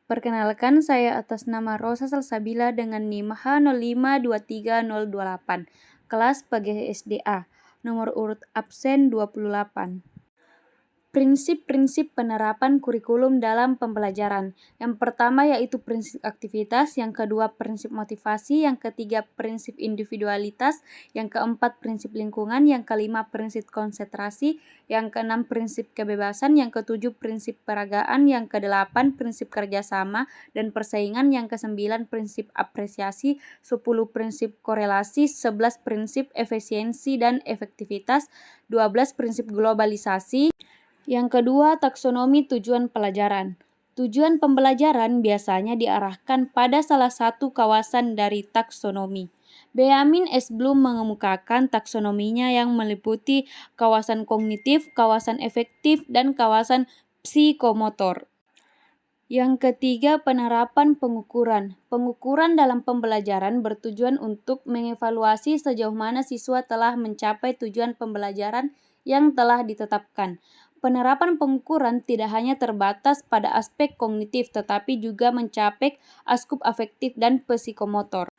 Perkenalkan, saya atas nama Rosa Salsabila dengan NIM H0523028, kelas PGSDA, nomor urut absen 28. Prinsip-prinsip penerapan kurikulum dalam pembelajaran. Yang pertama yaitu prinsip aktivitas, yang kedua prinsip motivasi, yang ketiga prinsip individualitas, yang keempat prinsip lingkungan, yang kelima prinsip konsentrasi, yang keenam prinsip kebebasan, yang ketujuh prinsip peragaan, yang kedelapan prinsip kerjasama dan persaingan, yang kesembilan prinsip apresiasi, 10 prinsip korelasi, 11 prinsip efisiensi dan efektivitas, 12 prinsip globalisasi. Yang kedua, taksonomi tujuan pelajaran. Tujuan pembelajaran biasanya diarahkan pada salah satu kawasan dari taksonomi. Benjamin S. Bloom mengemukakan taksonominya yang meliputi kawasan kognitif, kawasan efektif, dan kawasan psikomotor. Yang ketiga, penerapan pengukuran. Pengukuran dalam pembelajaran bertujuan untuk mengevaluasi sejauh mana siswa telah mencapai tujuan pembelajaran yang telah ditetapkan. Penerapan pengukuran tidak hanya terbatas pada aspek kognitif, tetapi juga mencapai aspek afektif dan psikomotor.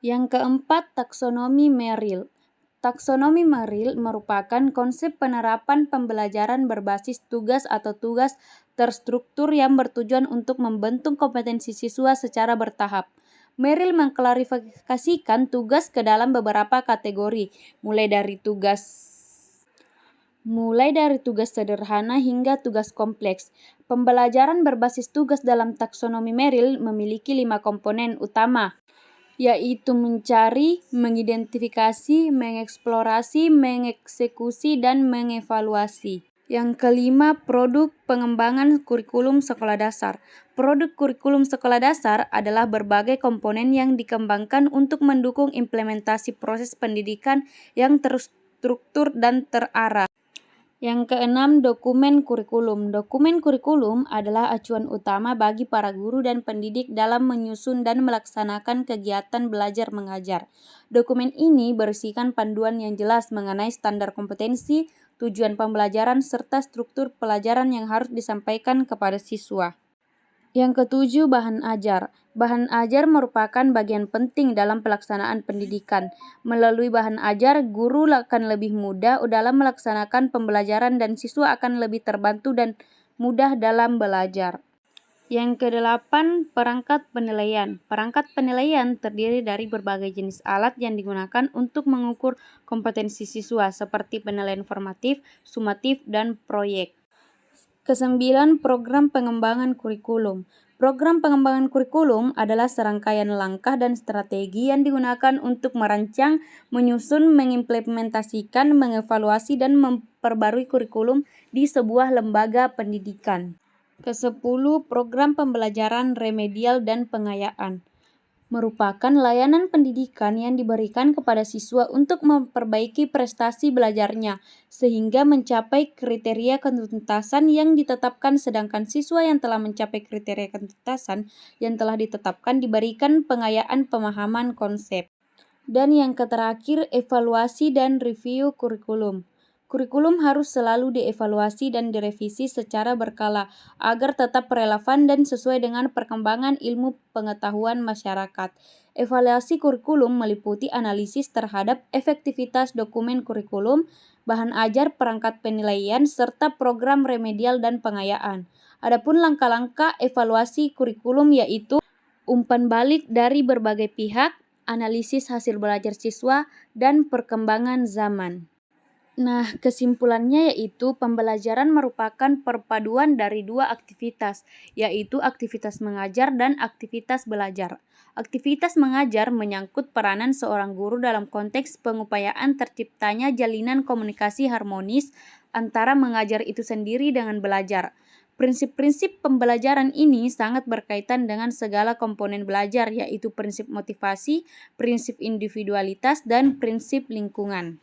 Yang keempat, taksonomi Merrill. Taksonomi Merrill merupakan konsep penerapan pembelajaran berbasis tugas atau tugas terstruktur yang bertujuan untuk membentuk kompetensi siswa secara bertahap. Merrill mengklarifikasikan tugas ke dalam beberapa kategori, mulai dari tugas sederhana hingga tugas kompleks. Pembelajaran berbasis tugas dalam taksonomi Merrill memiliki 5 komponen utama, yaitu mencari, mengidentifikasi, mengeksplorasi, mengeksekusi, dan mengevaluasi. Yang kelima, produk pengembangan kurikulum sekolah dasar. Produk kurikulum sekolah dasar adalah berbagai komponen yang dikembangkan untuk mendukung implementasi proses pendidikan yang terstruktur dan terarah. Yang keenam, dokumen kurikulum. Dokumen kurikulum adalah acuan utama bagi para guru dan pendidik dalam menyusun dan melaksanakan kegiatan belajar mengajar. Dokumen ini berisikan panduan yang jelas mengenai standar kompetensi, tujuan pembelajaran, serta struktur pelajaran yang harus disampaikan kepada siswa. Yang ketujuh, bahan ajar. Bahan ajar merupakan bagian penting dalam pelaksanaan pendidikan. Melalui bahan ajar, guru akan lebih mudah dalam melaksanakan pembelajaran dan siswa akan lebih terbantu dan mudah dalam belajar. Yang kedelapan, perangkat penilaian. Perangkat penilaian terdiri dari berbagai jenis alat yang digunakan untuk mengukur kompetensi siswa seperti penilaian formatif, sumatif, dan proyek. Kesembilan, program pengembangan kurikulum. Program pengembangan kurikulum adalah serangkaian langkah dan strategi yang digunakan untuk merancang, menyusun, mengimplementasikan, mengevaluasi, dan memperbarui kurikulum di sebuah lembaga pendidikan. Kesepuluh, program pembelajaran remedial dan pengayaan. Merupakan layanan pendidikan yang diberikan kepada siswa untuk memperbaiki prestasi belajarnya, sehingga mencapai kriteria ketuntasan yang ditetapkan, sedangkan siswa yang telah mencapai kriteria ketuntasan yang telah ditetapkan diberikan pengayaan pemahaman konsep. Dan yang terakhir, evaluasi dan review kurikulum. Kurikulum harus selalu dievaluasi dan direvisi secara berkala agar tetap relevan dan sesuai dengan perkembangan ilmu pengetahuan masyarakat. Evaluasi kurikulum meliputi analisis terhadap efektivitas dokumen kurikulum, bahan ajar, perangkat penilaian, serta program remedial dan pengayaan. Adapun langkah-langkah evaluasi kurikulum yaitu umpan balik dari berbagai pihak, analisis hasil belajar siswa, dan perkembangan zaman. Nah, kesimpulannya yaitu pembelajaran merupakan perpaduan dari dua aktivitas, yaitu aktivitas mengajar dan aktivitas belajar. Aktivitas mengajar menyangkut peranan seorang guru dalam konteks pengupayaan terciptanya jalinan komunikasi harmonis antara mengajar itu sendiri dengan belajar. Prinsip-prinsip pembelajaran ini sangat berkaitan dengan segala komponen belajar, yaitu prinsip motivasi, prinsip individualitas, dan prinsip lingkungan.